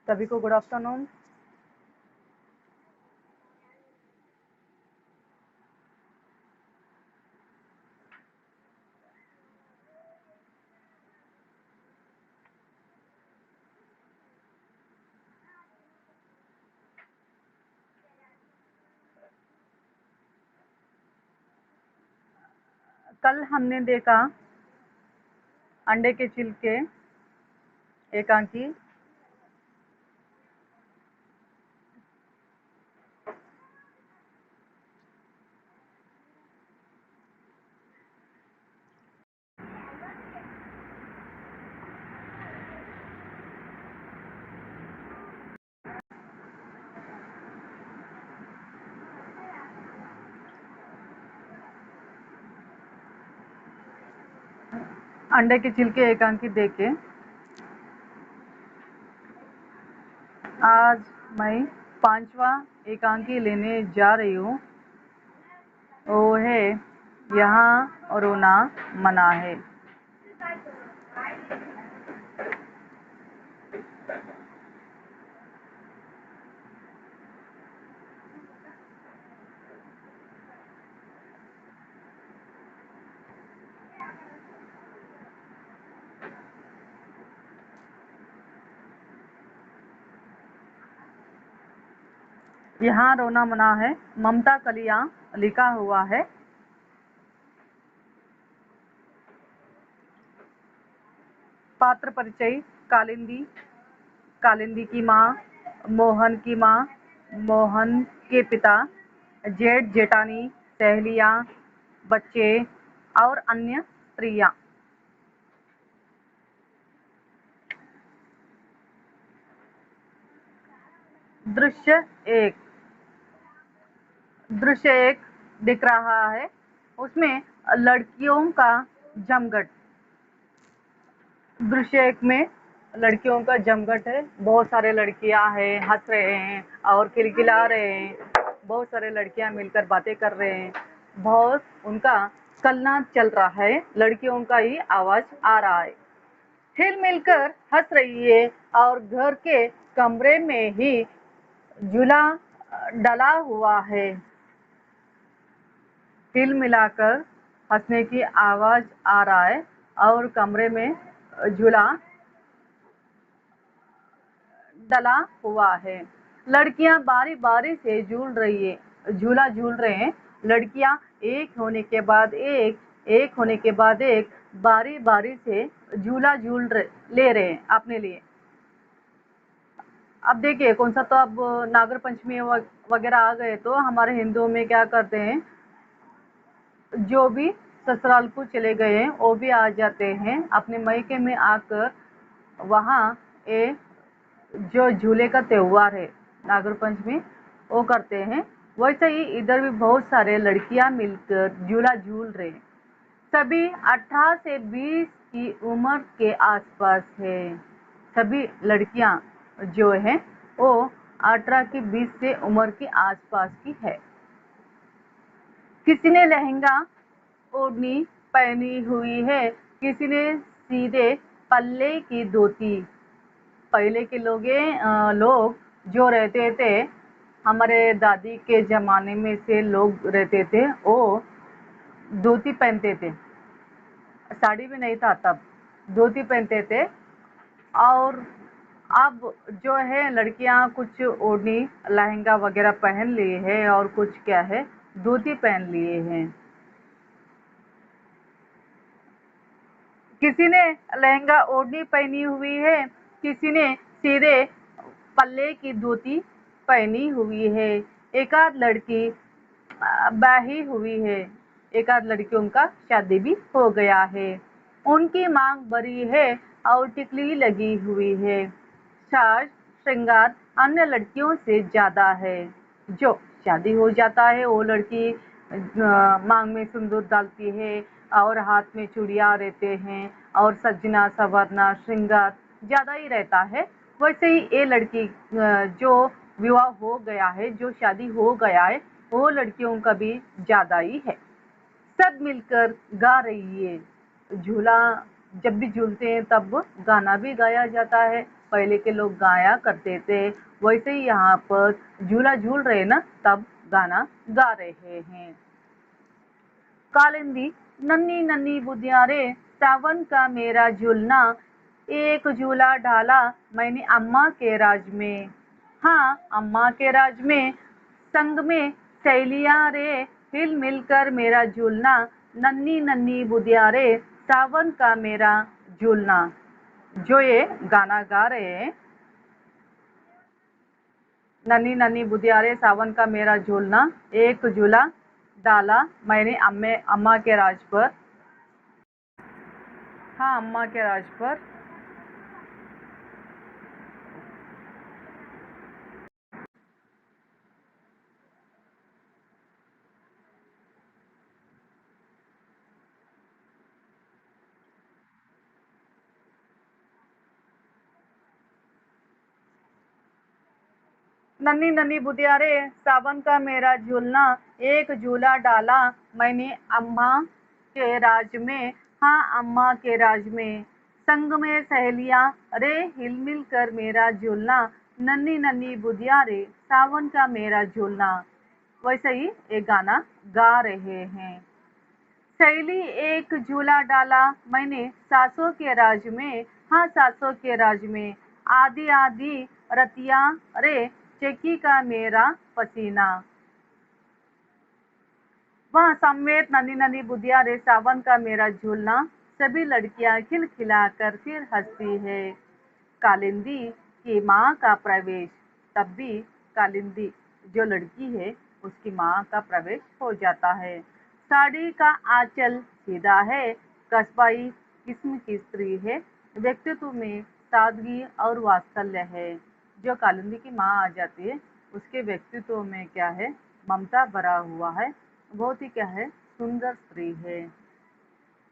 सभी को good afternoon. कल हमने देखा अंडे के छिलके एकांकी, अंडे के छिलके एकांकी देख के आज मैं 5वां एकांकी लेने जा रही हूँ। वो है यहाँ रोना मना है। यहाँ रोना मना है, ममता कलियां लिखा हुआ है। पात्र परिचय कालिंदी, कालिंदी की माँ, मोहन की माँ, मोहन के पिता, जेठ जेठानी, सहेलियाँ, बच्चे और अन्य स्त्रियाँ। दृश्य एक दिख रहा है, उसमें लड़कियों का जमघट। दृश्य एक में लड़कियों का जमघट है। बहुत सारे लड़कियां हैं, हंस रहे हैं और खिलखिला रहे हैं। बहुत सारे लड़कियां मिलकर बातें कर रहे हैं। बहुत उनका कलनाच चल रहा है, लड़कियों का ही आवाज आ रहा है। हिल मिलकर हंस रही है और घर के कमरे में ही झूला डला हुआ है। हिल मिलाकर हंसने की आवाज आ रहा है और कमरे में झूला डला हुआ है। लड़कियां बारी बारी से झूला झूल रहे हैं। लड़कियां एक होने के बाद एक बारी बारी से झूला ले रहे हैं अपने लिए। अब देखिए कौन सा, तो अब नागर पंचमी वगैरह आ गए तो हमारे हिंदुओं में क्या करते हैं, जो भी ससुराल को चले गए हैं वो भी आ जाते हैं अपने मायके में आकर। वहाँ ए जो झूले का त्योहार है नागर पंचमी वो करते हैं। वैसे ही इधर भी बहुत सारे लड़कियां मिलकर झूला झूल रहे हैं। सभी 18 से 20 की उम्र के आसपास है। सभी लड़कियां जो है वो 18 की 20 से उम्र के आसपास की है। किसी ने लहंगा ओढ़नी पहनी हुई है, किसी ने सीधे पल्ले की धोती। पहले के लोग जो रहते थे, हमारे दादी के ज़माने में से लोग रहते थे, वो धोती पहनते थे। साड़ी भी नहीं था तब, धोती पहनते थे। और अब जो है लड़कियां कुछ ओढ़नी लहंगा वगैरह पहन लिए हैं और कुछ क्या है धोती पहन लिए हैं। किसी ने लहंगा ओढ़नी पहनी हुई है, किसी ने सीधे पल्ले की धोती पहनी हुई है। एक आध लड़की ब्याही हुई है, एक आध लड़कियों का शादी भी हो गया है। उनकी मांग बड़ी है और टिकली लगी हुई है। साज श्रृंगार अन्य लड़कियों से ज्यादा है। जो शादी हो जाता है वो लड़की मांग में सिंदूर डालती है और हाथ में चूड़ियां रहते हैं और सजना संवरना श्रृंगार ज्यादा ही रहता है। वैसे ही ये लड़की जो विवाह हो गया है, जो शादी हो गया है, वो लड़कियों का भी ज्यादा ही है। सब मिलकर गा रही है, झूला जब भी झूलते हैं तब गाना भी गाया जाता है। पहले के लोग गाया करते थे, वैसे ही यहाँ पर झूला झूल रहे ना, तब गाना गा रहे हैं। कालिंदी नन्ही नन्ही बुद्धियां रे, सावन का मेरा झूलना, एक झूला डाला मैंने अम्मा के राज में। हाँ, अम्मा के राज में, संग में सहेलियां रे, हिल मिलकर मेरा झूलना, नन्ही नन्ही बुद्धियां रे, सावन का मेरा झूलना। जो ये गाना गा रहे हैं, नन्ही नन्ही बुद्धियां रे, सावन का मेरा झूलना, एक झूला डाला मैंने अम्मा के राज पर। हाँ, अम्मा के राज पर। नन्ही नन्ही बुदिया रे, सावन का मेरा झूलना, एक झूला डाला मैंने अम्मा के राज में। हाँ, अम्मा के राज में, संग में सहेलियां रे, हिल मिल कर मेरा झूलना, नन्ही नन्ही बुदिया रे, सावन का मेरा झूलना। वैसे ही एक गाना गा रहे हैं। सहेली एक झूला डाला मैंने सासों के राज में। हाँ, सासों के राज में, आधी आधी रतिया रे, चेकी का मेरा पसीना। वह समेत नन्ही नन्ही बुदिया रे, सावन का मेरा झूलना, सभी लड़कियां खिलखिला कर फिर हंसती है। कालिंदी की माँ का प्रवेश, तब भी कालिंदी जो लड़की है उसकी माँ का प्रवेश हो जाता है। साड़ी का आंचल सीधा है, कस्बाई किस्म की स्त्री है, व्यक्तित्व में सादगी और वात्सल्य है। जो कालिंदी की माँ आ जाती है उसके व्यक्तित्व में क्या है, ममता भरा हुआ है, बहुत ही क्या है, सुंदर स्त्री है।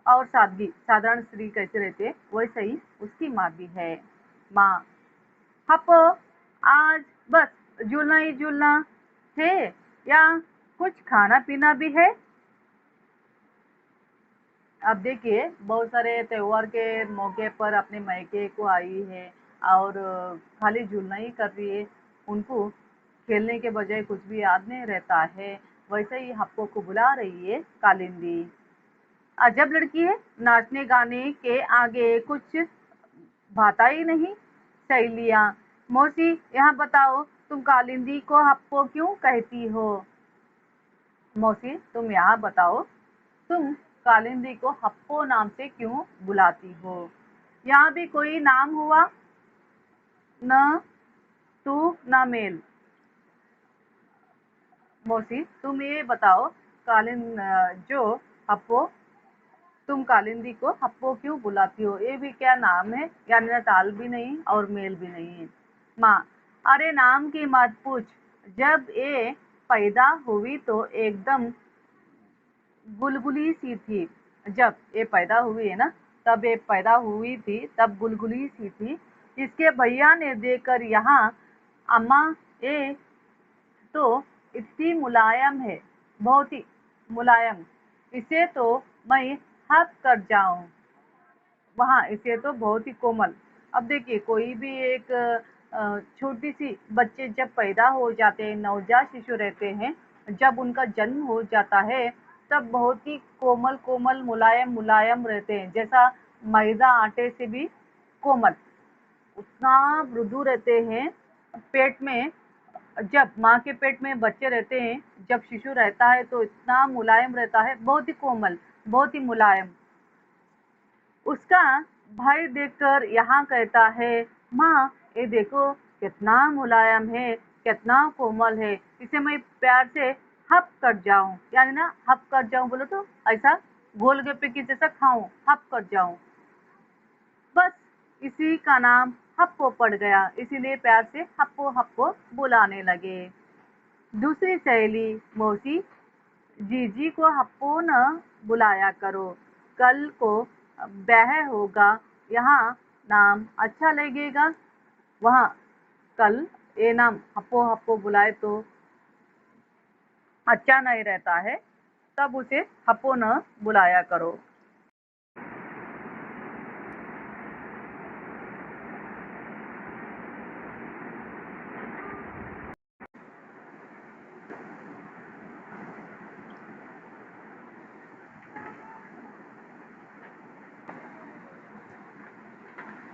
और सादगी, साधारण स्त्री कैसे रहती है वैसे ही उसकी माँ भी है। माँ, हपो, आज बस झूलना ही झूलना है या कुछ खाना पीना भी है? अब देखिए, बहुत सारे त्योहार के मौके पर अपने मायके को आई है और खाली झूलना ही कर रही है, उनको खेलने के बजाय कुछ भी याद नहीं रहता है। वैसे ही हप्पो को बुला रही है कालिंदी। अजब लड़की है, नाचने गाने के आगे कुछ भाता ही नहीं। सहेलियां, मौसी यहाँ बताओ, तुम कालिंदी को हप्पो क्यों कहती हो? मौसी, तुम यहाँ बताओ, तुम कालिंदी को हप्पो नाम से क्यों बुलाती हो? यहाँ भी कोई नाम हुआ, न तू न मेल। मौसी, तुम ये बताओ, जो हप्पो, तुम कालिंदी को हप्पो क्यों बुलाती हो? ये भी क्या नाम है? यानी ना ताल भी नहीं और मेल भी नहीं है। माँ, अरे नाम की मत पूछ, जब ये पैदा हुई तो एकदम गुलगुली सी थी। जब ये पैदा हुई है ना, तब ये पैदा हुई थी, तब गुलगुली सी थी। इसके भैया ने देखकर यहाँ, अम्मा ये तो इतनी मुलायम है, बहुत ही मुलायम, इसे तो मैं हक कर जाऊं। वहाँ इसे तो बहुत ही कोमल। अब देखिए, कोई भी एक छोटी सी बच्चे जब पैदा हो जाते हैं, नवजात शिशु रहते हैं, जब उनका जन्म हो जाता है तब बहुत ही कोमल कोमल, मुलायम मुलायम रहते हैं, जैसा मैदा आटे से भी कोमल, उतना मृदु रहते हैं। पेट में, जब माँ के पेट में बच्चे रहते हैं, जब शिशु रहता है तो इतना मुलायम रहता है, बहुत ही कोमल, बहुत ही मुलायम। उसका भाई देखकर यहाँ कहता है, माँ ये देखो कितना मुलायम है, कितना कोमल है, इसे मैं प्यार से हप कर जाऊं। यानी ना, हप कर जाऊं बोलो तो ऐसा गोलगप्पे की जैसा खाऊं, हप कर जाऊं। बस इसी का नाम हप्पो पड़ गया, इसीलिए प्यार से हप्पो हप्पो बुलाने लगे। दूसरी सहेली, मौसी, जीजी को हप्पो न बुलाया करो, कल को ब्याह होगा, यहाँ नाम अच्छा लगेगा। वहाँ कल ये नाम हप्पो हप्पो बुलाए तो अच्छा नहीं रहता है, तब उसे हप्पो न बुलाया करो।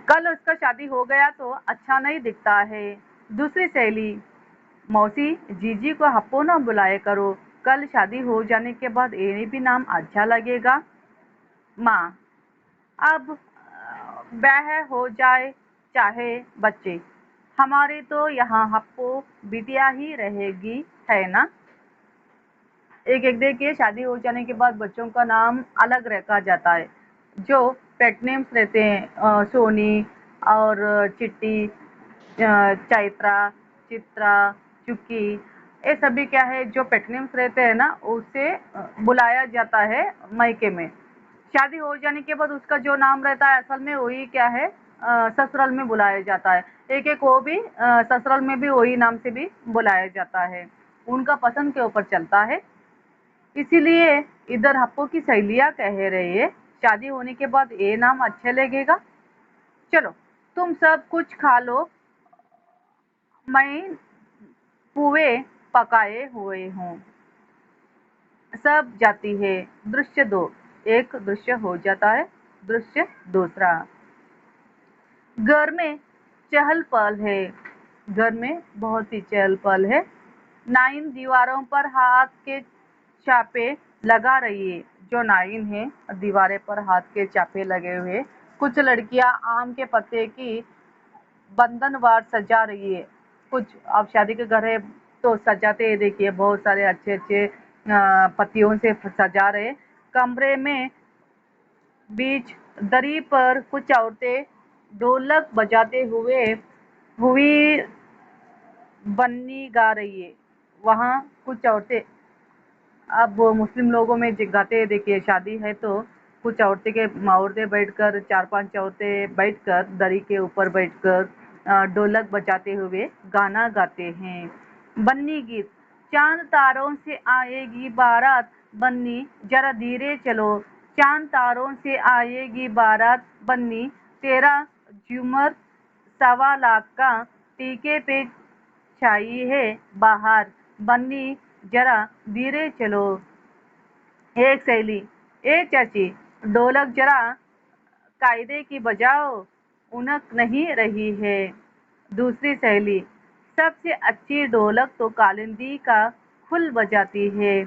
कल उसका शादी हो गया तो अच्छा नहीं दिखता है। दूसरी सहेली, मौसी जीजी को हप्पो ना बुलाया करो, कल शादी हो जाने के बाद ये भी नाम अच्छा लगेगा। माँ, अब ब्याह हो जाए चाहे बच्चे, हमारी तो यहाँ हप्पो बिटिया ही रहेगी, है ना। एक एक देखिए, शादी हो जाने के बाद बच्चों का नाम अलग रखा जाता है। जो पेट नेम्स रहते हैं, सोनी और चिट्टी, चैत्रा, चित्रा, चुक्की, ये सभी क्या है जो पेट नेम्स रहते हैं ना, उससे बुलाया जाता है मायके में। शादी हो जाने के बाद उसका जो नाम रहता है असल में वही क्या है, ससुराल में बुलाया जाता है। एक एक को भी ससुराल में भी वही नाम से भी बुलाया जाता है, उनका पसंद के ऊपर चलता है। इसीलिए इधर हप्पो की सहेलियां कह रही है, शादी होने के बाद ये नाम अच्छा लगेगा। चलो, तुम सब कुछ खा लो, मैं पुए पकाए हुए हूँ। सब जाती है। दृश्य 2, एक दृश्य हो जाता है। दृश्य दूसरा, घर में चहल पहल है। घर में बहुत ही चहल पहल है। नाइन दीवारों पर हाथ के छापे लगा रही है। जो नाइन है, दीवारें पर हाथ के छापे लगे हुए। कुछ लड़कियां आम के पत्ते की बंधनवार सजा रही है। कुछ, अब शादी के घर है तो सजाते हैं, देखिए बहुत सारे अच्छे अच्छे पत्तियों से सजा रहे। कमरे में बीच दरी पर कुछ औरतें ढोलक बजाते हुए हुई बन्नी गा रही है। वहाँ कुछ औरतें, अब मुस्लिम लोगों में गाते हैं, देखिए शादी है तो कुछ औरतें बैठकर, 4-5 औरतें बैठकर दरी के ऊपर बैठकर ढोलक बजाते हुए गाना गाते हैं। बन्नी गीत, चांद तारों से आएगी बारात, बन्नी जरा धीरे चलो, चांद तारों से आएगी बारात, बन्नी तेरा झूमर 1.25 लाख का टीके पे छाई है बाहर, बन्नी जरा धीरे चलो। एक सहेली, ए चाची, ढोलक जरा कायदे की बजाओ, उनक नहीं रही है। दूसरी सहेली, सबसे अच्छी ढोलक तो कालिंदी का फुल बजाती है।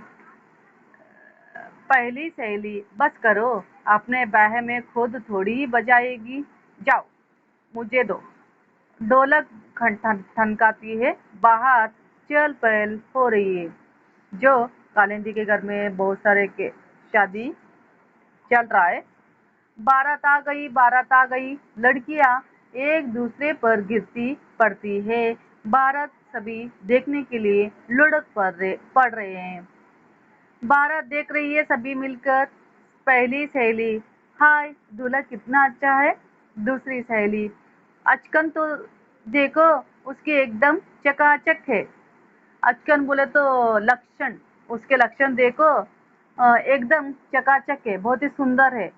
पहली सहेली, बस करो, अपने ब्याह में खुद थोड़ी ही बजाएगी, जाओ मुझे दो। ढोलक ठनकाती है, बाहर चहल पहल हो रही है। जो कालिंदी के घर में बहुत सारे के शादी चल रहा है। बारात आ गई, बारात आ गई, लड़कियां एक दूसरे पर गिरती पड़ती है। बारात सभी देखने के लिए लुढ़क पड़ रहे हैं। बारात देख रही है सभी मिलकर। पहली सहेली, हाय दूल्हा कितना अच्छा है। दूसरी सहेली, अचकन तो देखो, उसके एकदम चकाचक है। अचकन बोले तो लक्षण, उसके लक्षण देखो, एकदम चकाचक है, बहुत ही सुंदर है।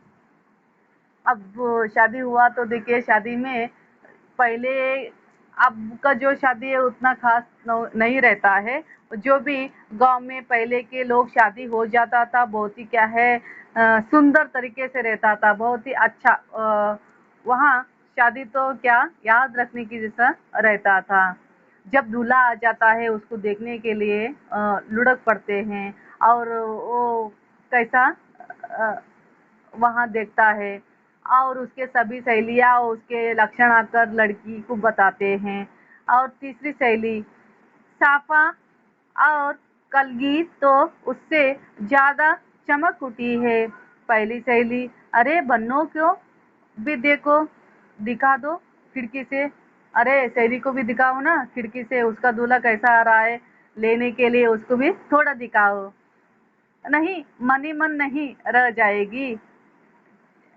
अब शादी हुआ तो देखिए, शादी में पहले, अब का जो शादी है उतना खास नहीं रहता है। जो भी गांव में पहले के लोग शादी हो जाता था, बहुत ही क्या है, सुंदर तरीके से रहता था, बहुत ही अच्छा। वहाँ शादी तो क्या याद रखने की जैसा रहता था। जब दूल्हा आ जाता है उसको देखने के लिए लुढ़क पड़ते हैं, और वो कैसा वहाँ देखता है, और उसके सभी सहेलियाँ उसके लक्षण आकर लड़की को बताते हैं। और तीसरी सहेली, साफा और कलगी तो उससे ज़्यादा चमक उठी है। पहली सहेली, अरे बन्नो क्यों भी देखो, दिखा दो खिड़की से। अरे सहेली को भी दिखाओ ना खिड़की से, उसका दूल्हा कैसा आ रहा है, लेने के लिए उसको भी थोड़ा दिखाओ। नहीं, मन ही मन नहीं रह जाएगी,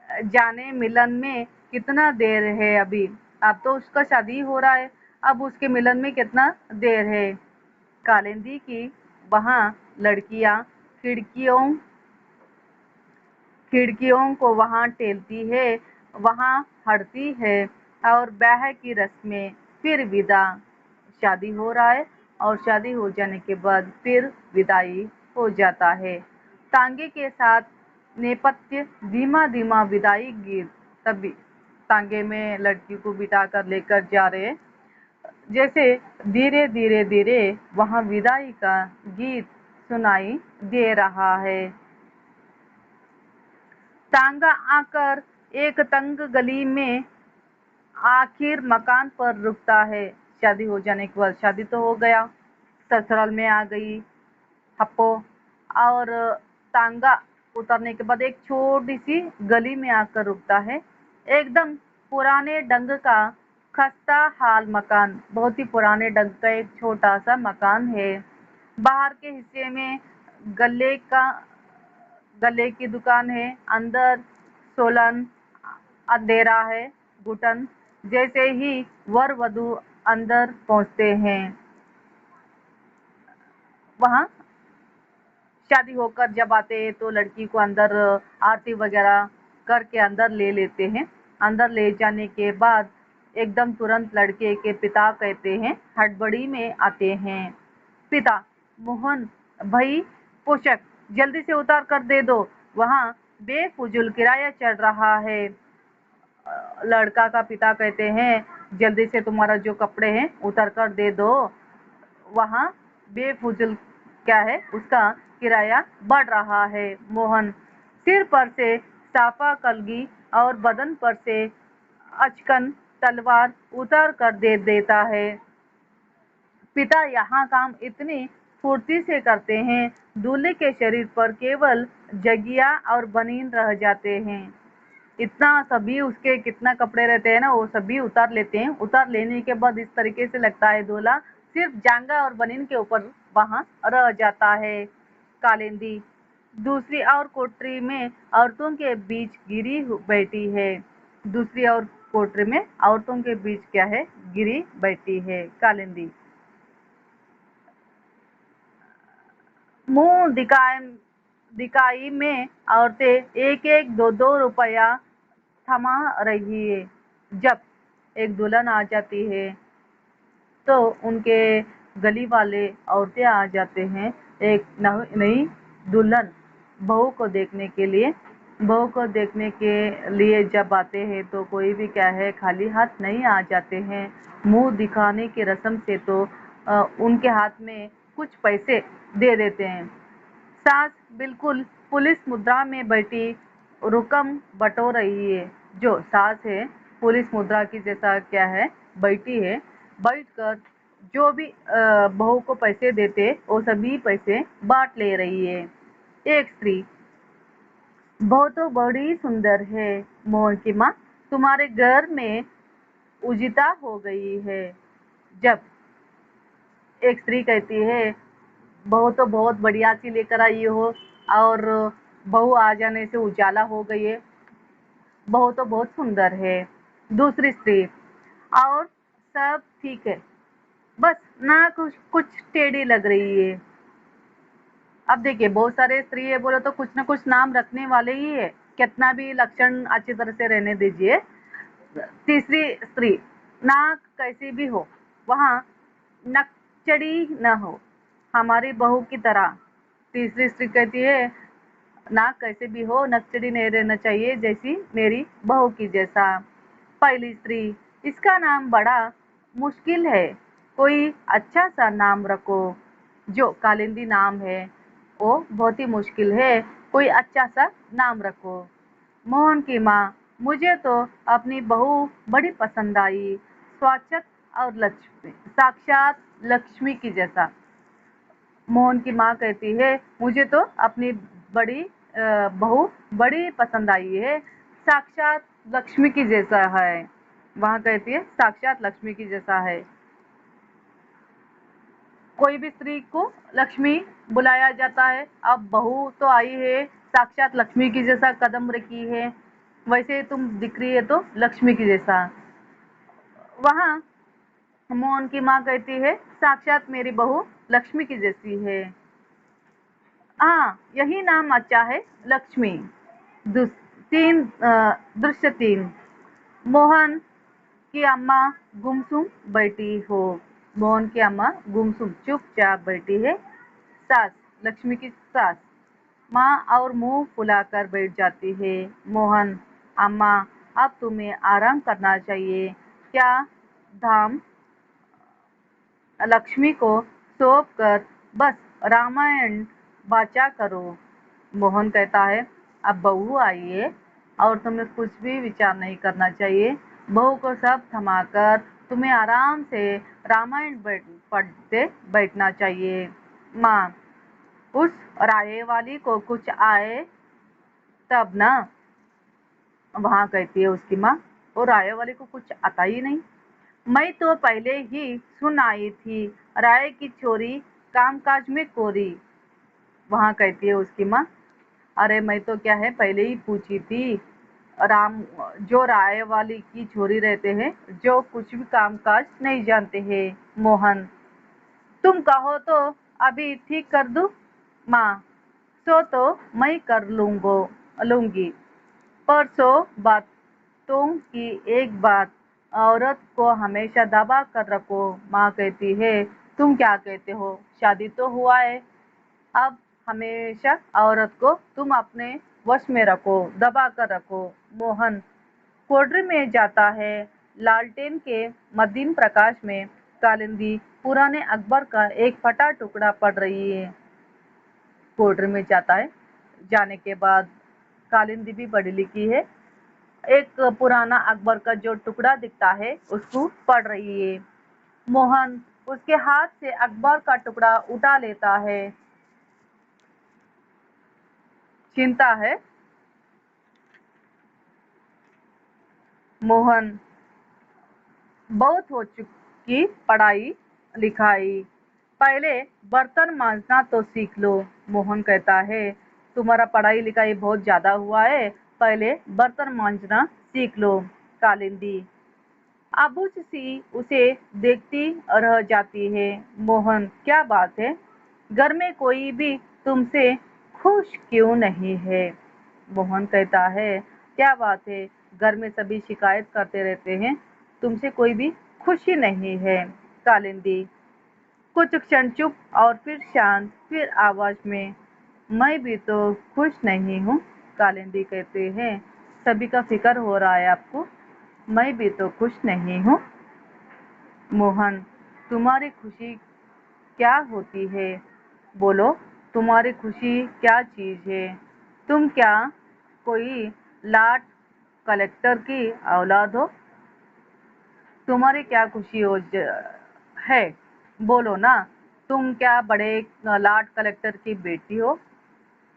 जाने मिलन में कितना देर है अभी। अब तो उसका शादी हो रहा है, अब उसके मिलन में कितना देर है। कालिंदी की वहाँ लड़कियां खिड़कियों खिड़कियों को वहाँ टेलती है, वहाँ हटती है, और ब्याह की रस्में, फिर विदा। शादी हो रहा है और शादी हो जाने के बाद फिर विदाई हो जाता है। तांगे के साथ नेपथ्य, धीमा धीमा विदाई गीत। तभी तांगे में लड़की को बिठा कर लेकर जा रहे। जैसे धीरे धीरे धीरे वहाँ विदाई का गीत सुनाई दे रहा है। तांगा आकर एक तंग गली में आखिर मकान पर रुकता है। शादी हो जाने के बाद, शादी तो हो गया, ससुराल में आ गई हप्पो, और तांगा उतरने के बाद एक छोटी सी गली में आकर रुकता है। एकदम पुराने ढंग का खस्ता हाल मकान, बहुत ही पुराने ढंग का एक छोटा सा मकान है। बाहर के हिस्से में गले की दुकान है, अंदर सोलन अंधेरा है, घुटन। जैसे ही वर वधु अंदर पहुंचते हैं, वहाँ शादी होकर जब आते हैं तो लड़की को अंदर आरती वगैरह करके अंदर ले लेते हैं। अंदर ले जाने के बाद एकदम तुरंत लड़के के पिता कहते हैं, हड़बड़ी में आते हैं। पिता, मोहन भाई, पोशाक जल्दी से उतार कर दे दो, वहाँ बेफुजूल किराया चढ़ रहा है। लड़का का पिता कहते हैं, जल्दी से तुम्हारा जो कपड़े हैं उतार कर दे दो, वहाँ बेफुजूल क्या है उसका किराया बढ़ रहा है। मोहन सिर पर से साफा कलगी और बदन पर से अचकन तलवार उतार कर दे देता है। पिता यहाँ काम इतनी फुर्ती से करते हैं, दूल्हे के शरीर पर केवल जगिया और बनीन रह जाते हैं। इतना सभी उसके कितना कपड़े रहते हैं ना, वो सभी उतार लेते हैं। उतार लेने के बाद इस तरीके से लगता है दूल्हा सिर्फ जांगा और बनीन के ऊपर वहाँ रह जाता है। कालिंदी दूसरी और कोठरी में औरतों के बीच बैठी है। दूसरी और कोठरी में औरतों के बीच क्या है, गिरी बैठी है कालिंदी। मुंह दिखाई में औरतें एक एक दो दो रुपया थमा रही है। जब एक दुल्हन आ जाती है तो उनके गली वाले औरतें आ जाते हैं एक नई दुल्हन बहू को देखने के लिए। बहू को देखने के लिए जब आते हैं तो कोई भी क्या है, खाली हाथ नहीं आ जाते हैं। मुंह दिखाने की रस्म से तो उनके हाथ में कुछ पैसे दे देते हैं। सास बिल्कुल पुलिस मुद्रा में बैठी रुकम बटो रही है। जो सास है पुलिस मुद्रा की जैसा क्या है, बैठी है। बैठकर जो भी बहू को पैसे देते वो सभी पैसे बांट ले रही है। एक स्त्री, बहुत तो बड़ी सुंदर है मोहन की माँ, तुम्हारे घर में उजिता हो गई है। जब एक स्त्री कहती है, बहू तो बहुत बढ़िया सी लेकर आई हो, और बहू आ जाने से उजाला हो गई है, बहू तो बहुत सुंदर है। दूसरी स्त्री, और सब ठीक है, बस ना कुछ कुछ टेढ़ी लग रही है। अब देखिए बहुत सारे स्त्री है बोले तो कुछ ना कुछ नाम रखने वाले ही है, कितना भी लक्षण अच्छी तरह से रहने दीजिए। तीसरी स्त्री, नाक कैसी भी हो, वहाँ नकचड़ी न हो, हमारी बहू की तरह। तीसरी स्त्री कहती है, नाक कैसे भी हो, नकचड़ी नहीं रहना चाहिए, जैसी मेरी बहू की जैसा। पहली स्त्री, इसका नाम बड़ा मुश्किल है, कोई अच्छा सा नाम रखो। जो कालिंदी नाम है वो बहुत ही मुश्किल है, कोई अच्छा सा नाम रखो। मोहन की माँ, मुझे तो अपनी बहू बड़ी पसंद आई, स्वाचक और लक्ष्मी, साक्षात लक्ष्मी की जैसा। मोहन की माँ कहती है, मुझे तो अपनी बड़ी बहू बड़ी पसंद आई है, साक्षात लक्ष्मी की जैसा है। वहाँ कहती है साक्षात लक्ष्मी की जैसा है। कोई भी स्त्री को लक्ष्मी बुलाया जाता है, अब बहू तो आई है, साक्षात लक्ष्मी की जैसा कदम रखी है, वैसे तुम दिख रही है तो लक्ष्मी की जैसा। वहाँ मोहन की माँ कहती है, साक्षात मेरी बहू लक्ष्मी की जैसी है। हाँ, यही नाम अच्छा है, लक्ष्मी। दृश्य 3, मोहन की अम्मा गुमसुम बैठी हो। मोहन की अम्मा गुमसुम चुपचाप बैठी है। सास, लक्ष्मी की सास, माँ और मुंह फुलाकर बैठ जाती है। मोहन, अम्मा अब तुम्हें आराम करना चाहिए। क्या धाम लक्ष्मी को सौंप कर बस रामायण वाचा करो। मोहन कहता है, अब बहू आई है और तुम्हें कुछ भी विचार नहीं करना चाहिए। बहू को सब थमाकर तुम्हें आराम से रामायण पढ़ते बैठना चाहिए। माँ, उस राय वाली को कुछ आए तब ना। वहां कहती है उसकी माँ, वो राय वाली को कुछ आता ही नहीं। मैं तो पहले ही सुन आई थी, राय की चोरी कामकाज में कोरी। वहां कहती है उसकी माँ, अरे मैं तो क्या है पहले ही पूछी थी। राम जो राय वाली की छोरी रहते हैं, जो कुछ भी कामकाज नहीं जानते हैं। मोहन, तुम कहो तो अभी ठीक कर दूं। माँ, सो तो मैं कर लूंगी, पर सो बातों की एक बात, औरत को हमेशा दबा कर रखो। माँ कहती है, तुम क्या कहते हो, शादी तो हुआ है, अब हमेशा औरत को तुम अपने वश में रखो, दबा कर रखो। मोहन कोठरी में जाता है। लालटेन के मध्यम प्रकाश में कालिंदी पुराने अखबार का एक फटा टुकड़ा पढ़ रही है। कोठरी में जाता है, जाने के बाद कालिंदी भी पढ़ी लिखी है। एक पुराना अखबार का जो टुकड़ा दिखता है उसको पढ़ रही है। मोहन उसके हाथ से अखबार का टुकड़ा उठा लेता है। चिंता है। मोहन, बहुत हो चुकी पढ़ाई लिखाई, पहले बर्तन मांजना तो सीख लो। मोहन कहता है, तुम्हारा पढ़ाई लिखाई बहुत ज्यादा हुआ है, पहले बर्तन मांजना सीख लो। कालिंदी आबूज सी उसे देखती रह जाती है। मोहन, क्या बात है, घर में कोई भी तुमसे खुश क्यों नहीं है। मोहन कहता है, क्या बात है, घर में सभी शिकायत करते रहते हैं, तुमसे कोई भी खुशी नहीं है। कालिंदी कुछ क्षण चुप और फिर शांत, फिर आवाज में, मैं भी तो खुश नहीं हूँ। कालिंदी कहते हैं, सभी का फिक्र हो रहा है आपको, मैं भी तो खुश नहीं हूँ। मोहन, तुम्हारी खुशी क्या होती है, बोलो, तुम्हारी खुशी क्या चीज है। तुम क्या कोई लाट कलेक्टर की औलाद हो, तुम्हारी क्या खुशी है, बोलो ना, तुम क्या बड़े लाट कलेक्टर की बेटी हो।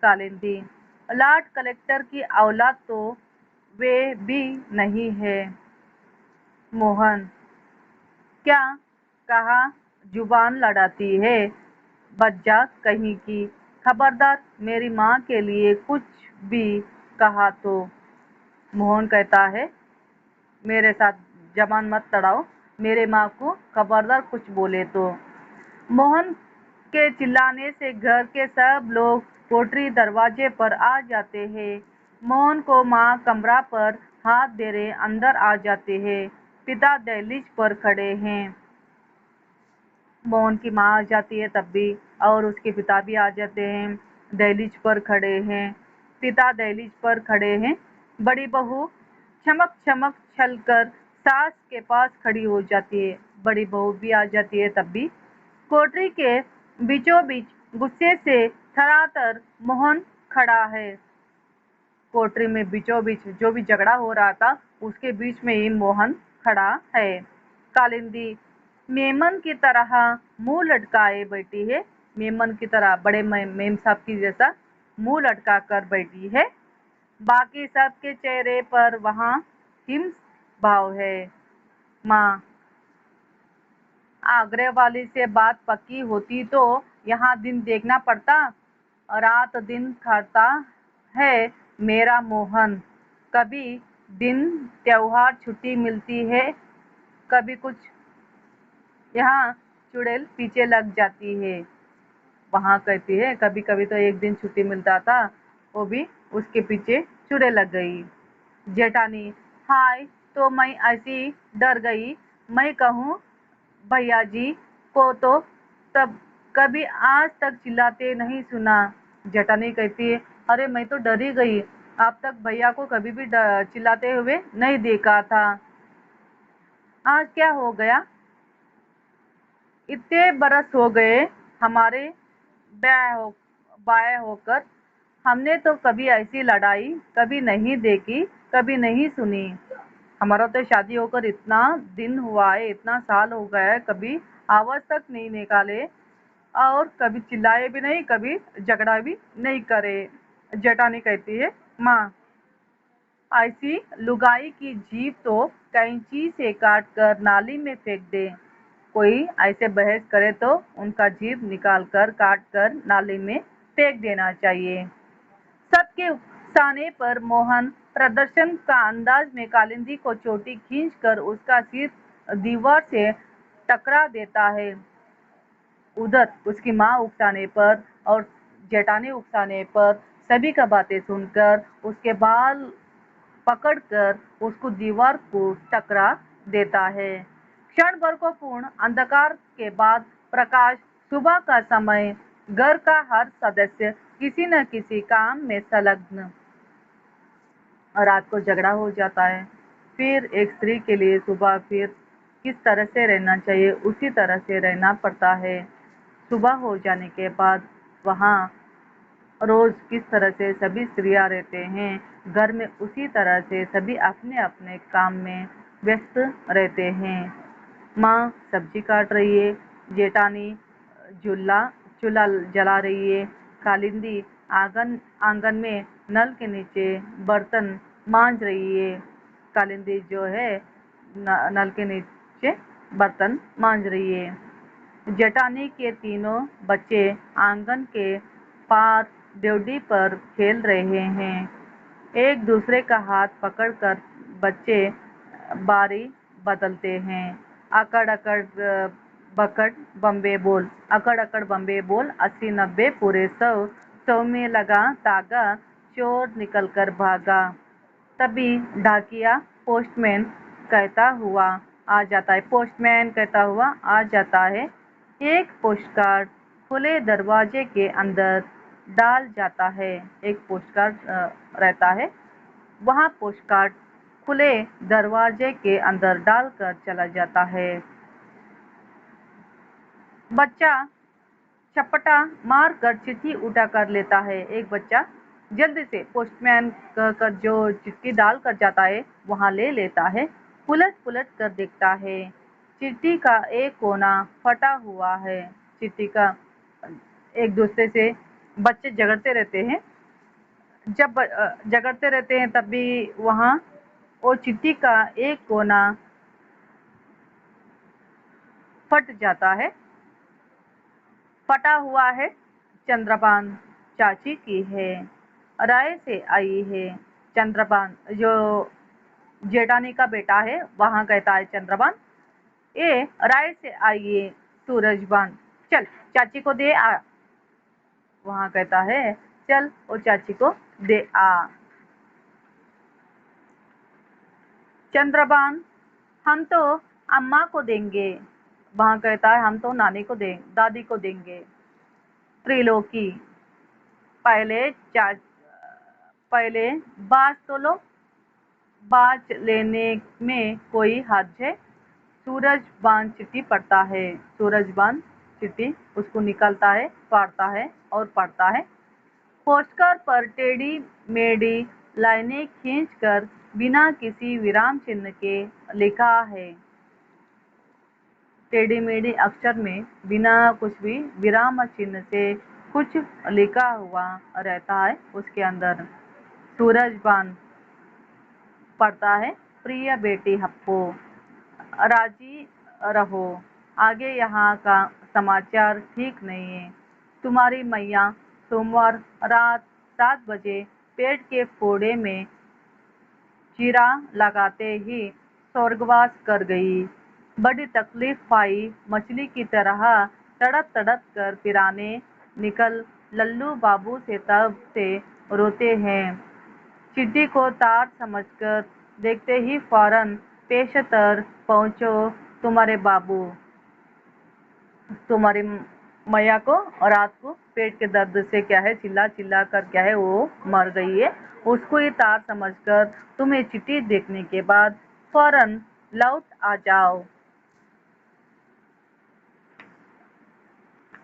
कालिंदी, लाट कलेक्टर की औलाद तो वे भी नहीं है। मोहन, क्या कहा, जुबान लड़ाती है, बज्जा कहीं की, खबरदार मेरी माँ के लिए कुछ भी कहा तो। मोहन कहता है, मेरे साथ जबान मत लड़ाओ, मेरे माँ को खबरदार कुछ बोले तो। मोहन के चिल्लाने से घर के सब लोग कोठरी दरवाजे पर आ जाते हैं। मोहन को माँ कमरा पर हाथ दे रहे अंदर आ जाते हैं। पिता दहलीज पर खड़े हैं। मोहन की माँ आ जाती है तब भी, और उसके पिता भी आ जाते हैं, दहलीज पर खड़े हैं। पिता दहलीज पर खड़े हैं। बड़ी बहू चमक चमक छलकर सास के पास खड़ी हो जाती है। बड़ी बहू भी आ जाती है तब भी। कोठरी के बीचों बीच गुस्से से थरातर मोहन खड़ा है। कोठरी में बीचों बीच जो भी झगड़ा हो रहा था उसके बीच में ही मोहन खड़ा है। कालिंदी मेमन की तरह मुंह लटकाए बैठी है। मेमन की तरह, बड़े मेम साहब की जैसा मुंह लटका कर बैठी है। बाकी सबके चेहरे पर वहां हिंस भाव है। माँ, आगरे वाली से बात पक्की होती तो यहाँ दिन देखना पड़ता, रात दिन खाता है मेरा मोहन। कभी दिन त्योहार छुट्टी मिलती है, कभी कुछ, यहाँ चुड़ैल पीछे लग जाती है। वहाँ कहती है, कभी कभी तो एक दिन छुट्टी मिलता था, वो भी उसके पीछे चुड़ैल लग गई। जेठानी, हाय, तो मैं ऐसी डर गई, मैं कहूँ भैया जी को तो तब कभी आज तक चिल्लाते नहीं सुना। जेठानी कहती है, अरे मैं तो डर ही गई, अब तक भैया को कभी भी चिल्लाते हुए नहीं देखा था। आज क्या हो गया? इतने बरस हो गए हमारे बाय होकर, हमने तो कभी ऐसी लड़ाई कभी नहीं देखी, कभी नहीं सुनी। हमारा तो शादी होकर इतना दिन हुआ है, इतना साल हो गया है, कभी आवाज तक नहीं निकाले और कभी चिल्लाए भी नहीं, कभी झगड़ा भी नहीं करे। जेठानी कहती है, माँ, ऐसी लुगाई की जीभ तो कैंची से काट कर नाली में फेंक दे। कोई ऐसे बहस करे तो उनका जीभ निकाल कर काट कर नाली में फेंक देना चाहिए। सबके उकसाने पर मोहन प्रदर्शन का अंदाज में कालिंदी को चोटी खींचकर उसका सिर दीवार से टकरा देता है। उधर उसकी माँ उकसाने पर और जेठानी उकसाने पर सभी का बातें सुनकर उसके बाल पकड़कर उसको दीवार को टकरा देता है। क्षण भर को पूर्ण अंधकार के बाद प्रकाश, सुबह का समय, घर का हर सदस्य किसी न किसी काम में संलग्न। रात को झगड़ा हो जाता है। फिर एक स्त्री के लिए सुबह फिर किस तरह से रहना चाहिए उसी तरह से रहना पड़ता है। सुबह हो जाने के बाद वहाँ रोज किस तरह से सभी स्त्रियाँ रहते हैं, घर में उसी तरह से सभी अपने अपने काम में व्यस्त रहते हैं। माँ सब्जी काट रही है, जेठानी चूल्हा चूल्हा जला रही है, कालिंदी आंगन आंगन में नल के नीचे बर्तन मांज रही है। कालिंदी जो है नल के नीचे बर्तन मांज रही है। जेठानी के तीनों बच्चे आंगन के पार ड्योढ़ी पर खेल रहे हैं। एक दूसरे का हाथ पकड़कर बच्चे बारी बदलते हैं। अकड़ अकड़ बकड़ बम्बे बोल, अकड़ अकड़ बम्बे बोल, 80-90 पूरे 100 में लगा तागा, चोर निकलकर भागा। तभी डाकिया पोस्टमैन कहता हुआ आ जाता है। पोस्टमैन कहता हुआ आ जाता है। एक पोस्टकार्ड खुले दरवाजे के अंदर डाल जाता है। एक पोस्टकार्ड रहता है, वहाँ पोस्टकार्ड खुले दरवाजे के अंदर डालकर चला जाता है। बच्चा चपटा मार कर चिट्ठी उठा कर लेता है। एक बच्चा जल्दी से पोस्टमैन कहकर जो चिट्ठी डाल कर जाता है वहाँ ले लेता है। उलट पुलट कर देखता है, चिट्ठी का एक कोना फटा हुआ है। चिट्ठी का एक दूसरे से बच्चे झगड़ते रहते हैं। जब झगड़ते रहते हैं तब भी वहाँ वो चिट्ठी का एक कोना फट जाता है। फटा हुआ है। चंद्रभान चाची की है, राय से आई है। चंद्रभान जो जेठानी का बेटा है वहाँ कहता है चंद्रभान, ये राय से आई है सूरजभान, चल चाची को दे आ। वहाँ कहता है चल वो चाची को दे आ। चंद्रभान, हम तो अम्मा को देंगे। वहाँ कहता है हम तो नानी को देंगे, दादी को देंगे। त्रिलोकी, पहले पहले बाज तो लो, बाज लेने में कोई हर्ज है? सूरजभान चिट्ठी पढ़ता है। सूरजभान चिट्ठी उसको निकालता है, फाड़ता है और पढ़ता है। पोस्टकार्ड पर टेढ़ी मेढ़ी लाइनें खींचकर बिना किसी विराम चिन्ह के लिखा है। टेढ़ी मेढ़ी अक्षर में बिना कुछ भी विराम चिन्ह से कुछ लिखा हुआ रहता है उसके अंदर। सूरजभान पढ़ता है, प्रिय बेटी हप्पो, राजी रहो, आगे यहाँ का समाचार ठीक नहीं है। तुम्हारी मैया सोमवार रात 7 बजे पेट के फोड़े में चीरा लगाते ही स्वर्गवास कर गई। बड़ी तकलीफ पाई मछली की तरह तड़प तड़प कर पिराने निकल लल्लू बाबू से तब से रोते हैं। चिट्ठी को तार समझकर देखते ही फौरन पेशतर पहुँचो तुम्हारे बाबू। तुम्हारी मैया को रात को पेट के दर्द से क्या है चिल्ला चिल्ला कर क्या है वो मर गई है उसको ही तार समझकर तुम्हें चिट्ठी देखने के बाद फौरन लौट आ जाओ,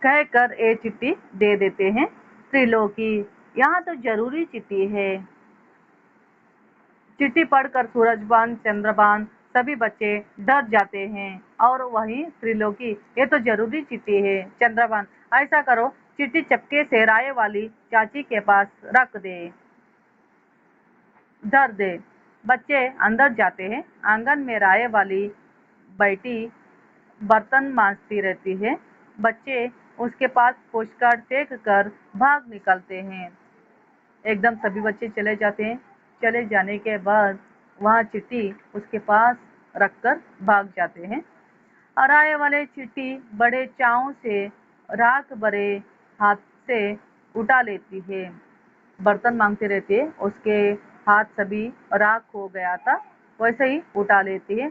कहकर ये चिट्ठी दे देते हैं। त्रिलोकी, यहाँ तो जरूरी चिट्ठी है। चिट्ठी पढ़कर सूरजबान, चंद्रबान सभी बच्चे डर जाते हैं। और वहीं त्रिलोकी, ये तो जरूरी चिट्ठी है। चंद्रबान, ऐसा करो, चिट्ठी चपके से राय वाली चाची के पास रख दे, धर दे। बच्चे अंदर जाते हैं। आंगन में राय वाली बैठी बर्तन मांजती रहती है। बच्चे उसके पास पोस्टकार्ड फेंक कर भाग निकलते हैं। एकदम सभी बच्चे चले जाते हैं। चले जाने के बाद वहाँ चिट्ठी उसके पास रखकर भाग जाते हैं। और आए वाले चिट्ठी बड़े चाव से राख भरे हाथ से उठा लेती है। बर्तन मांगते रहते, उसके हाथ सभी राख हो गया था, वैसे ही उठा लेती है।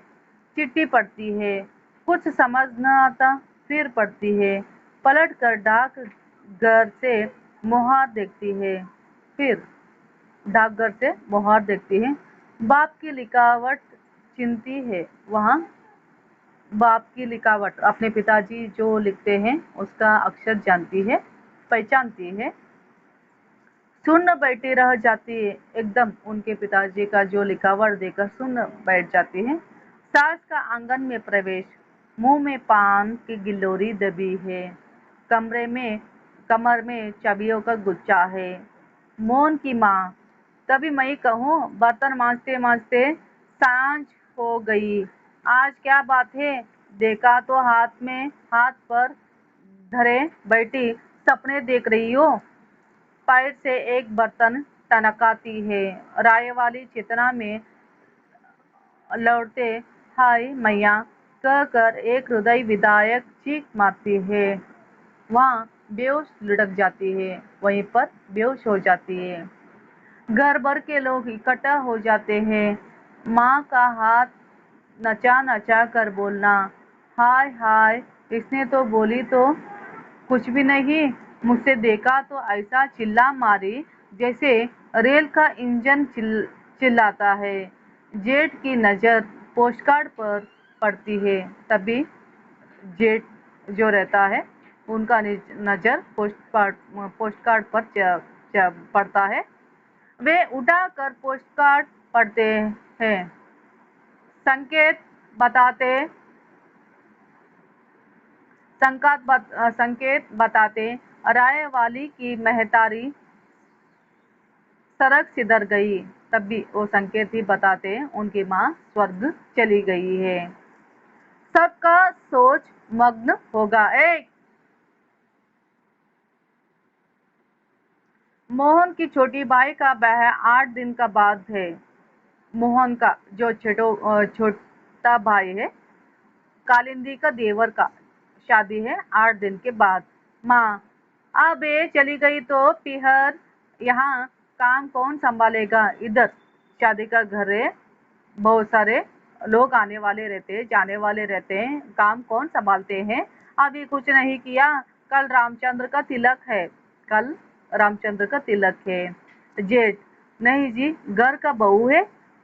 चिट्ठी पढ़ती है, कुछ समझ न आता, फिर पढ़ती है। पलट कर डाक घर से मुहार देखती है, फिर डाकघर से मुहार देखती है। बाप की लिखावट चिन्हती है। वहाँ बाप की लिखावट, अपने पिताजी जो लिखते हैं उसका अक्षर जानती है, पहचानती है। सुन्न बैठी रह जाती है, एकदम उनके पिताजी का जो लिखावट देकर सुन्न बैठ जाती है। सास का आंगन में प्रवेश, मुंह में पान की गिलोरी दबी है, कमर में चाबियों का गुच्छा है। मोहन की माँ, तभी मैं कहूँ, बर्तन मांजते मांजते सांझ हो गई, आज क्या बात है? देखा तो हाथ पर धरे बैठी सपने देख रही हो। पैर से एक बर्तन टनकाती है। राय वाली चेतना में लौटते हाय मैया कहकर एक हृदय विदायक चीख मारती है। वहाँ बेहोश लुढ़क जाती है, वहीं पर बेहोश हो जाती है। घर भर के लोग इकट्ठा हो जाते हैं। माँ का हाथ नचा नचा कर बोलना, हाय हाय, इसने तो बोली तो कुछ भी नहीं, मुझसे देखा तो ऐसा चिल्ला मारी जैसे रेल का इंजन चिल्लाता है। जेठ की नज़र पोस्टकार्ड पर पड़ती है, तभी जेठ जो रहता है उनका नज़र पोस्टकार्ड पर पड़ता है। वे उठा कर पोस्टकार्ड पढ़ते हैं। संकेत बताते संकेत बताते राय वाली की महतारी सड़क सिधर गई, तब भी वो संकेत ही बताते उनकी माँ स्वर्ग चली गई है। सबका सोच मग्न होगा। मोहन की छोटी भाई का ब्याह 8 दिन का बाद है। मोहन का जो छोटा भाई है, कालिंदी का देवर का शादी है 8 दिन के बाद। माँ, अब ये चली गई तो पिहर यहाँ काम कौन संभालेगा? इधर शादी का घर है, बहुत सारे लोग आने वाले रहते हैं, जाने वाले रहते हैं, काम कौन संभालते हैं? अभी कुछ नहीं किया, कल रामचंद्र का तिलक है, कल रामचंद्र का तिलक है। जेठ, नहीं जी, घर का बहू है,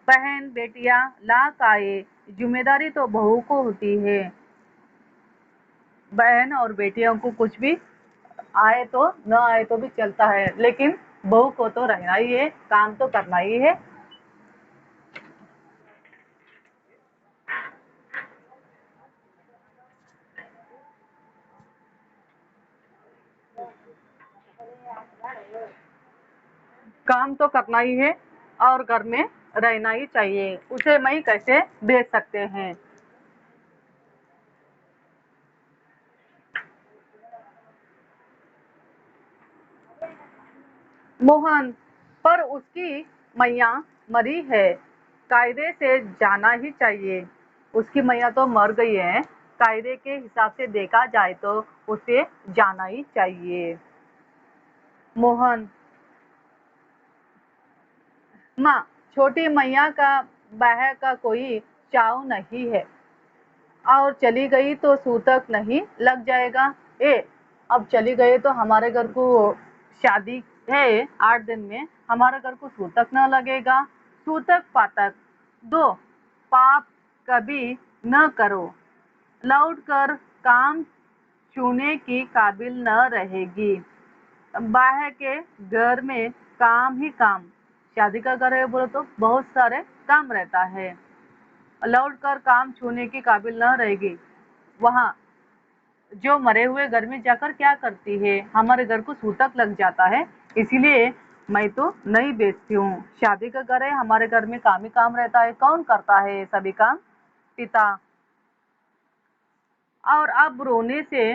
बहन बेटियां लाख आए, जिम्मेदारी तो बहू को होती है। बहन और बेटियों को कुछ भी आए तो न आए तो भी चलता है, लेकिन बहू को तो रहना ही है, काम तो करना ही है। काम तो करना ही है और घर में रहना ही चाहिए, उसे मैं कैसे भेज सकते हैं? मोहन, पर उसकी मैया मरी है, कायदे से जाना ही चाहिए। उसकी मैया तो मर गई है, कायदे के हिसाब से देखा जाए तो उसे जाना ही चाहिए। मोहन, माँ, छोटी मैया का ब्याह का कोई चाव नहीं है, और चली गई तो सूतक नहीं लग जाएगा। अब चली गई तो हमारे घर को शादी है 8 दिन में हमारे घर को सूतक न लगेगा। सूतक पातक 2 पाप कभी न करो, लौट कर काम छूने की काबिल न रहेगी। बाहर के घर में काम ही काम, शादी का घर है बोलो तो बहुत सारे काम रहता है, लौट कर काम छूने की काबिल न रहेगी। वहाँ जो मरे हुए घर में जाकर क्या करती है, हमारे घर को सूतक लग जाता है, इसीलिए मैं तो नहीं बेचती हूँ। शादी का घर है, हमारे घर में काम ही काम रहता है, कौन करता है सभी काम? पिता। और अब रोने से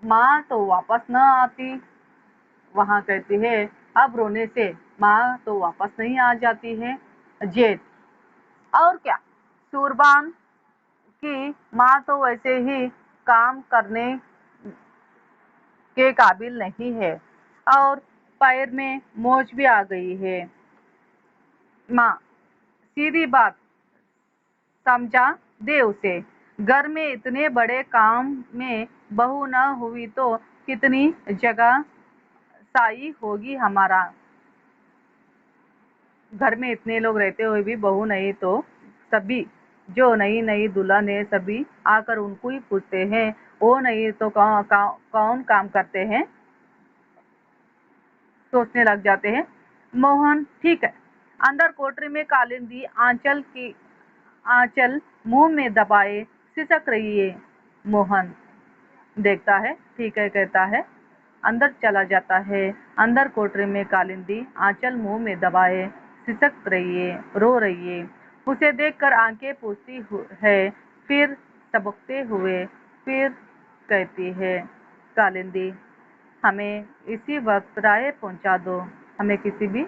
माँ तो वापस न आती। वहाँ कहती है अब रोने से माँ तो वापस नहीं आ जाती है। जेठ। और क्या, सूरबान की माँ तो वैसे ही काम करने के काबिल नहीं है और पैर में मोच भी आ गई है। माँ, सीधी बात समझा दे उसे, घर में इतने बड़े काम में बहू न हुई तो कितनी जगह साई होगी हमारा। घर में इतने लोग रहते हुए भी बहू नहीं तो सभी जो नई नई दुल्हन है सभी आकर उनको ही पूछते हैं, वो नहीं तो कौन काम करते हैं, सोचने लग जाते हैं। मोहन ठीक है। अंदर कोठरी में कालिंदी आंचल मुंह में दबाए सिसक रही है। मोहन देखता है, ठीक है कहता है, अंदर चला जाता है। अंदर कोठरी में कालिंदी आंचल मुंह में दबाए सिसक रही है, रो रही है। उसे देखकर आंखें पूछती है, फिर सबकते हुए फिर कहती है, कालिंदी हमें इसी वक्त राय पहुंचा दो, हमें किसी भी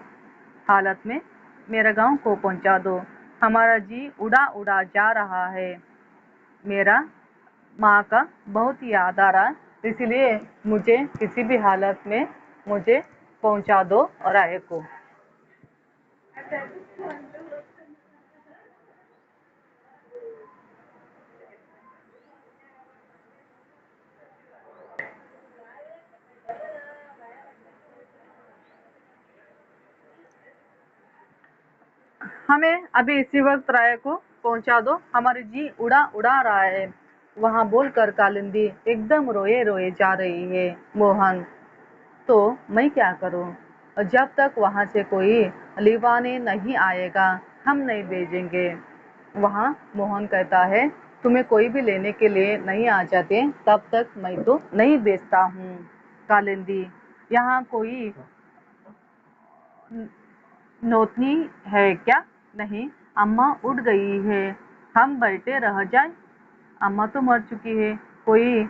हालत में मेरे गांव को पहुंचा दो, हमारा जी उड़ा उड़ा जा रहा है, मेरा माँ का बहुत याद आ रहा, इसलिए मुझे किसी भी हालत में मुझे पहुंचा दो राय को। हमें अभी इसी वक्त राय को पहुंचा दो, हमारी जी उड़ा उड़ा रहा है। वहां बोलकर कालिंदी एकदम रोए रोए जा रही है। मोहन तो मैं क्या करूं, जब तक वहां से कोई लिवाने नहीं आएगा हम नहीं भेजेंगे। वहां मोहन कहता है तुम्हें कोई भी लेने के लिए नहीं आ जाते तब तक मैं तो नहीं बेचता हूँ। कालिंदी यहाँ कोई नौतनी है क्या? नहीं, अम्मा उठ गई है, हम बैठे रह जाए, अम्मा तो मर चुकी है, कोई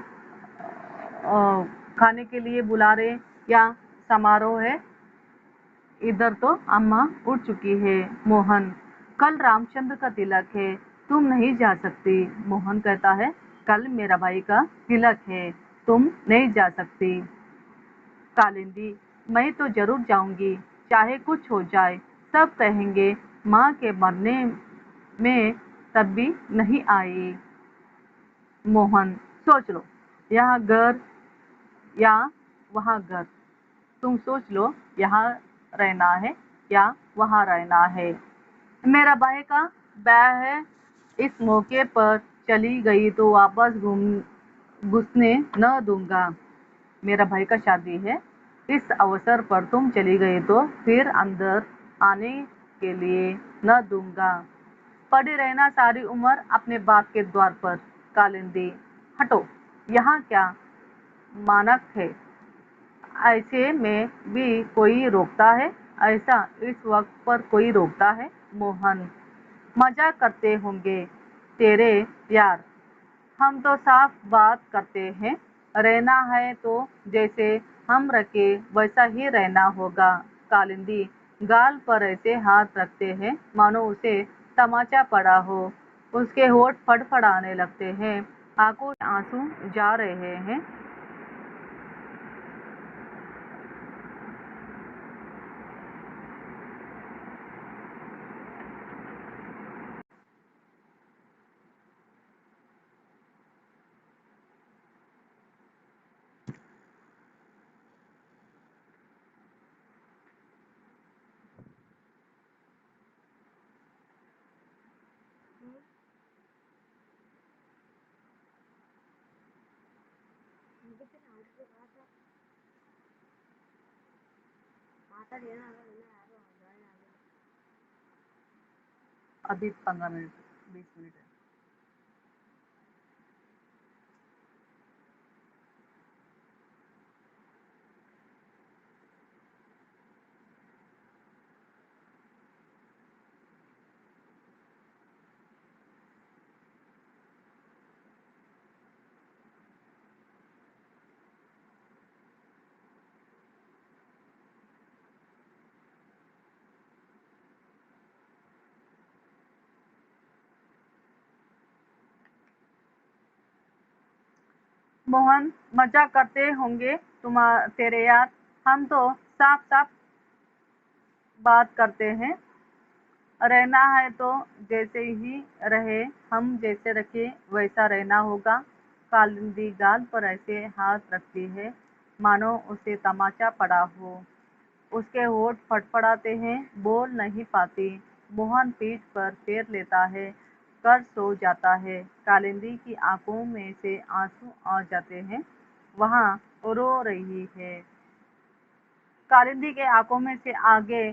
खाने के लिए बुला रहे या समारोह है, इधर तो अम्मा उठ चुकी है। मोहन कल रामचंद्र का तिलक है, तुम नहीं जा सकती। मोहन कहता है कल मेरा भाई का तिलक है, तुम नहीं जा सकती। कालिंदी मैं तो जरूर जाऊंगी, चाहे कुछ हो जाए, सब कहेंगे माँ के मरने में तब भी नहीं आई। मोहन सोच लो, यहाँ घर या वहाँ घर, तुम सोच लो यहाँ रहना है या वहाँ रहना है। मेरा भाई का ब्याह है, इस मौके पर चली गई तो वापस घुसने न दूंगा। मेरा भाई का शादी है, इस अवसर पर तुम चली गई तो फिर अंदर आने के लिए न दूंगा। पड़ी रहना सारी उम्र अपने बाप के द्वार पर। कालिंदी हटो, यहाँ क्या मानक है, ऐसे में भी कोई रोकता है, ऐसा इस वक्त पर कोई रोकता है। मोहन मजाक करते होंगे तेरे यार, हम तो साफ बात करते हैं, रहना है तो जैसे हम रखे वैसा ही रहना होगा। कालिंदी गाल पर ऐसे हाथ रखते हैं मानो उसे तमाचा पड़ा हो, उसके होठ फड़फड़ाने लगते हैं, आंखों से आंसू जा रहे हैं। अभी 15 मिनट 20 मिनट है। मोहन, मजा करते होंगे तेरे यार। हम तो साफ साफ बात करते हैं। रहना है तो जैसे ही रहे, हम जैसे रखे वैसा रहना होगा। कालिंदी गाल पर ऐसे हाथ रखती है मानो उसे तमाचा पड़ा हो। उसके होठ फड़फड़ाते हैं, बोल नहीं पाती। मोहन पीठ पर पैर लेता है, कर सो जाता है। कालिंदी की आंखों में से आंसू आ जाते हैं, वहां रो रही है। कालिंदी के आंखों में से आगे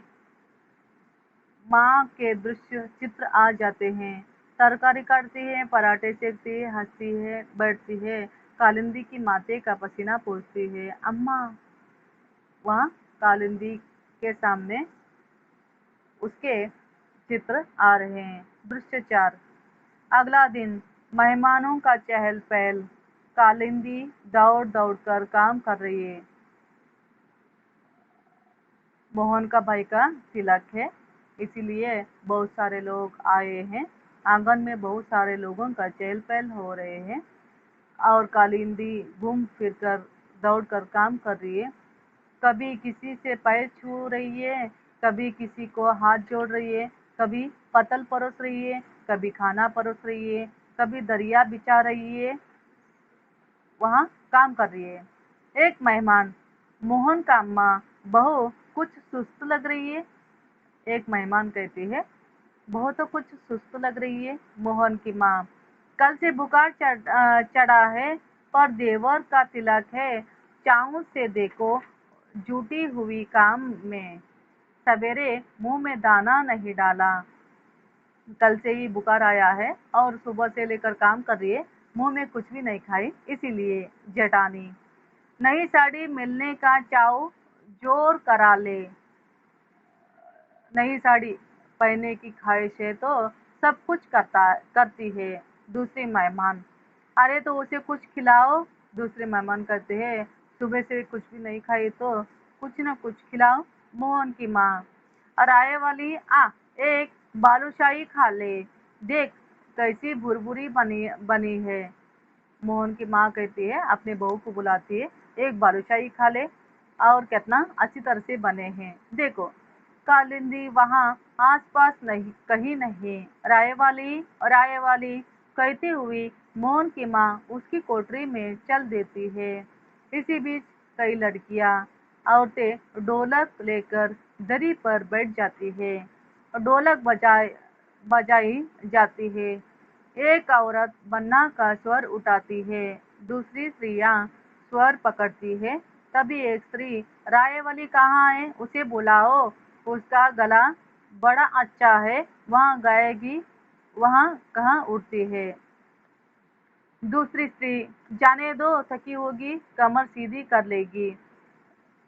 माँ के दृश्य चित्र आ जाते हैं। तरकारी काटती है, पराठे सेकती है, हंसती है, बैठती है। कालिंदी की माथे का पसीना पोंछती है। अम्मा, वहाँ कालिंदी के सामने उसके चित्र आ रहे हैं। दृश्य 4। अगला दिन मेहमानों का चहल पहल। कालिंदी दौड़ दौड़ कर काम कर रही है। मोहन का भाई का तिलक है, इसीलिए बहुत सारे लोग आए हैं। आंगन में बहुत सारे लोगों का चहल पहल हो रहे हैं और कालिंदी घूम फिर कर दौड़ कर काम कर रही है। कभी किसी से पैर छू रही है, कभी किसी को हाथ जोड़ रही है, कभी पतल परोस रही है, कभी खाना परोस रही है, कभी दरिया बिछा रही है, वहाँ काम कर रही है। एक मेहमान, मोहन का अम्मा, बहू कुछ सुस्त लग रही है। एक मेहमान कहती है, बहू तो कुछ सुस्त लग रही है। मोहन की माँ, कल से बुखार चढ़ा है, पर देवर का तिलक है, चाऊ से देखो जुटी हुई काम में। सवेरे मुंह में दाना नहीं डाला, कल से ही बुखार आया है और सुबह से लेकर काम कर रही है, मुंह में कुछ भी नहीं खाई, इसीलिए जेठानी। नई साड़ी मिलने का चाव जोर करा ले। नई साड़ी पहनने की ख्वाहिश है तो सब कुछ करती है। दूसरी मेहमान, अरे तो उसे कुछ खिलाओ। दूसरे मेहमान कहते हैं, सुबह से कुछ भी नहीं खाई तो कुछ ना कुछ खिलाओ। मोहन की माँ, और आए वाली आ, एक बालूशाही खा ले, देख कैसी भुरभुरी बनी बनी है। मोहन की माँ कहती है, अपने बहू को बुलाती है, एक बालूशाही खा ले और कितना अच्छी तरह से बने हैं, देखो। कालिंदी वहाँ आसपास नहीं, कहीं नहीं। राय वाली कहती हुई मोहन की माँ उसकी कोठरी में चल देती है। इसी बीच कई लड़कियां, औरतें ढोलक लेकर दरी पर बैठ जाती है। ढोलक बजाई जाती है। एक औरत बन्ना का स्वर उठाती है, दूसरी स्त्रियां स्वर पकड़ती है। तभी एक स्त्री, राय वाली कहाँ है, उसे बुलाओ, उसका गला बड़ा अच्छा है, वहाँ गाएगी, वहाँ कहाँ उठती है। दूसरी स्त्री, जाने दो, थकी होगी, कमर सीधी कर लेगी।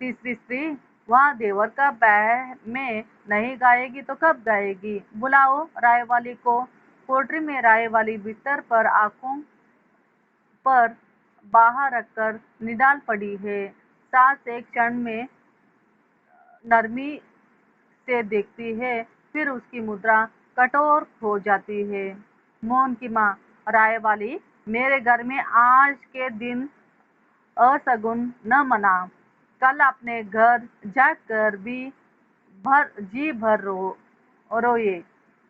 तीसरी स्त्री, वहाँ देवर का बैह में नहीं गाएगी तो कब गाएगी, बुलाओ राय वाली को। पोट्री में राय वाली बिस्तर पर आंखों पर बाहर रखकर निडाल पड़ी है। सास एक क्षण में नरमी से देखती है, फिर उसकी मुद्रा कठोर हो जाती है। मोहन की माँ, राय वाली, मेरे घर में आज के दिन असगुन न मना। कल अपने घर जाकर भी जी भर रोए।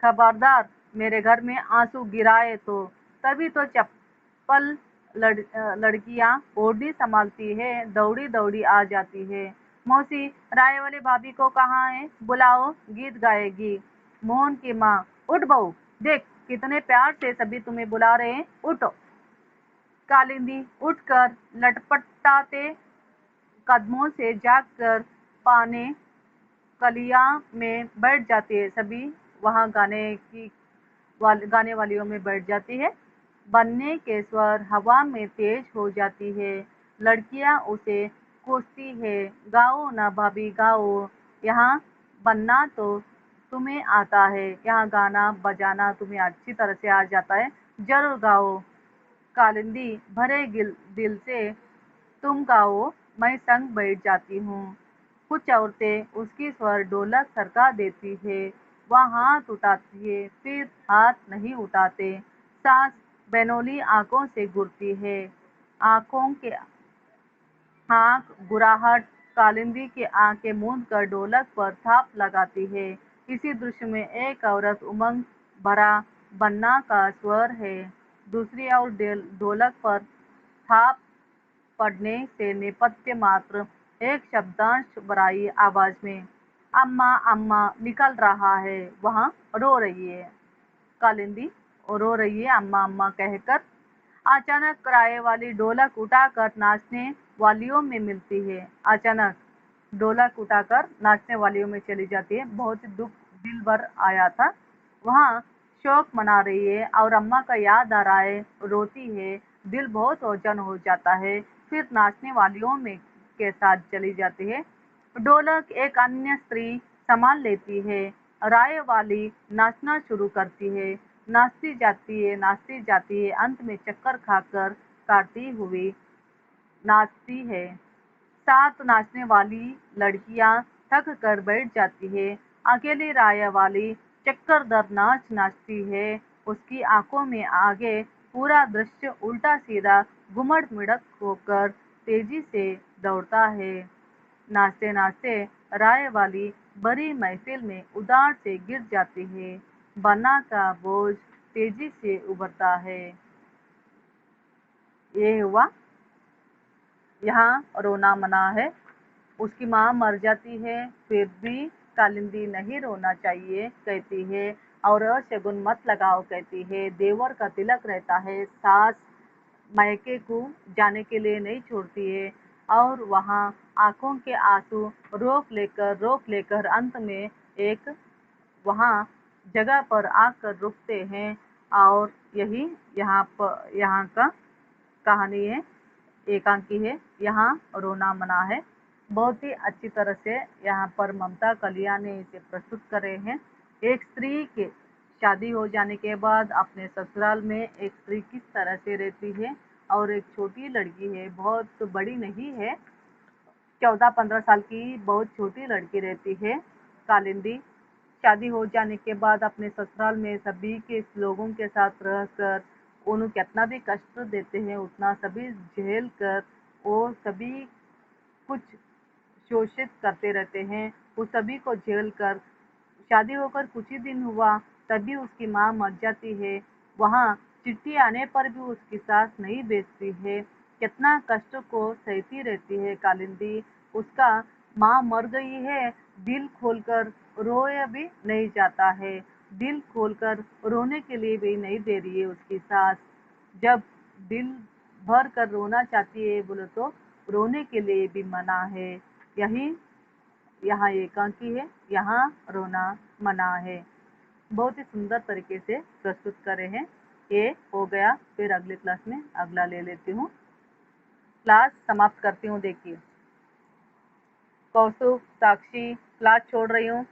खबरदार मेरे घर में आंसू गिराए तो। तभी तो चप्पल लड़कियां ओढ़नी संभालती है, दौड़ी दौड़ी आ जाती है। मौसी, राय वाली भाभी को कहाँ है, बुलाओ, गीत गाएगी। मोहन की माँ, उठ बहू, देख कितने प्यार से सभी तुम्हें बुला रहे हैं, उठो। कालिंदी उठकर लटपटाते कदमों से जाकर पाने कलिया में बैठ जाती है। सभी वहाँ गाने वालियों में बैठ जाती है। बनने के स्वर हवा में तेज हो जाती है। लड़कियां उसे कोसती है, गाओ ना भाभी गाओ, यहाँ बनना तो तुम्हें आता है, यहाँ गाना बजाना तुम्हें अच्छी तरह से आ जाता है, जरूर गाओ। कालिंदी भरे दिल से तुम गाओ, मैं संग बैठ जाती हूँ। कुछ औरतें उसकी स्वर ढोलक सरका देती है, वह हाथ उठाती है, फिर हाथ नहीं उठाते। सास बेनौली आंखों से घूरती है, आंखों के हाँक गुराहट कालिंदी की आंखें मूंद कर ढोलक पर थाप लगाती है। इसी दृश्य में एक औरत उमंग भरा बन्ना का स्वर है, दूसरी ओर ढोलक पर थाप पड़ने से नेपथ्य मात्र एक शब्दांश भराई आवाज में अम्मा अम्मा निकल रहा है, वहाँ रो रही है। कालिंदी रो रही है अम्मा अम्मा कहकर। अचानक किराए वाली ढोलक उठाकर नाचने वालियों में मिलती है। अचानक ढोलक उठाकर नाचने वालियों में चली जाती है। बहुत ही दुख दिल भर आया था। वहाँ शोक मना रही है और अम्मा का याद आ रहा है, रोती है, दिल बहुत ओझल हो जाता है। फिर नाचने वालियों में के साथ चली जाती है। ढोलक एक अन्य स्त्री संभाल लेती है। राय वाली नाचना शुरू करती है, नाचती जाती है, अंत में चक्कर खाकर काटती हुई नाचती है। साथ नाचने वाली लड़कियां थक कर बैठ जाती है। अकेली राय वाली चक्कर दर नाच नाचती है। उसकी आंखों में आगे पूरा दृश्य उल्टा सीधा घुमड़ मिड़क होकर तेजी से दौड़ता है। नाचते नाचते राय वाली बड़ी महफिल में उदार से गिर जाती है। बन्ना का बोझ तेजी से उभरता है। ये हुआ। यहाँ रोना मना है। उसकी माँ मर जाती है, फिर भी कालिंदी नहीं रोना चाहिए कहती है, और शगुन मत लगाओ कहती है। देवर का तिलक रहता है, सास मायके को जाने के लिए नहीं छोड़ती है, और वहाँ आंखों के आंसू रोक लेकर अंत में एक वहाँ जगह पर आकर रुकते हैं। और यही यहाँ का कहानी है, एकांकी है। यहाँ रोना मना है। बहुत ही अच्छी तरह से यहाँ पर ममता कलिया ने इसे प्रस्तुत करे हैं। एक स्त्री के शादी हो जाने के बाद अपने ससुराल में एक स्त्री किस तरह से रहती है, और एक छोटी लड़की है, बहुत बड़ी नहीं है, 14-15 साल की बहुत छोटी लड़की रहती है कालिंदी। शादी हो जाने के बाद अपने ससुराल में सभी के लोगों के साथ रहकर उन्हें कितना भी कष्ट देते हैं, उतना सभी झेल कर वो सभी कुछ शोषित करते रहते हैं। वो सभी को झेल कर शादी होकर कुछ ही दिन हुआ तभी उसकी माँ मर जाती है। वहाँ चिट्ठी आने पर भी उसकी सास नहीं भेजती है। कितना कष्ट को सहती रहती है कालिंदी। उसका माँ मर गई है, दिल खोलकर रोया भी नहीं जाता है। दिल खोलकर रोने के लिए भी नहीं दे रही है उसकी सास। जब दिल भर कर रोना चाहती है बोले तो रोने के लिए भी मना है। यही यहाँ एकांकी है, यहाँ रोना मना है। बहुत ही सुंदर तरीके से प्रस्तुत करे हैं। ये हो गया, फिर अगली क्लास में अगला ले लेती हूँ। क्लास समाप्त करती हूँ। देखिए, कौस्तुभ, साक्षी, क्लास छोड़ रही हूँ।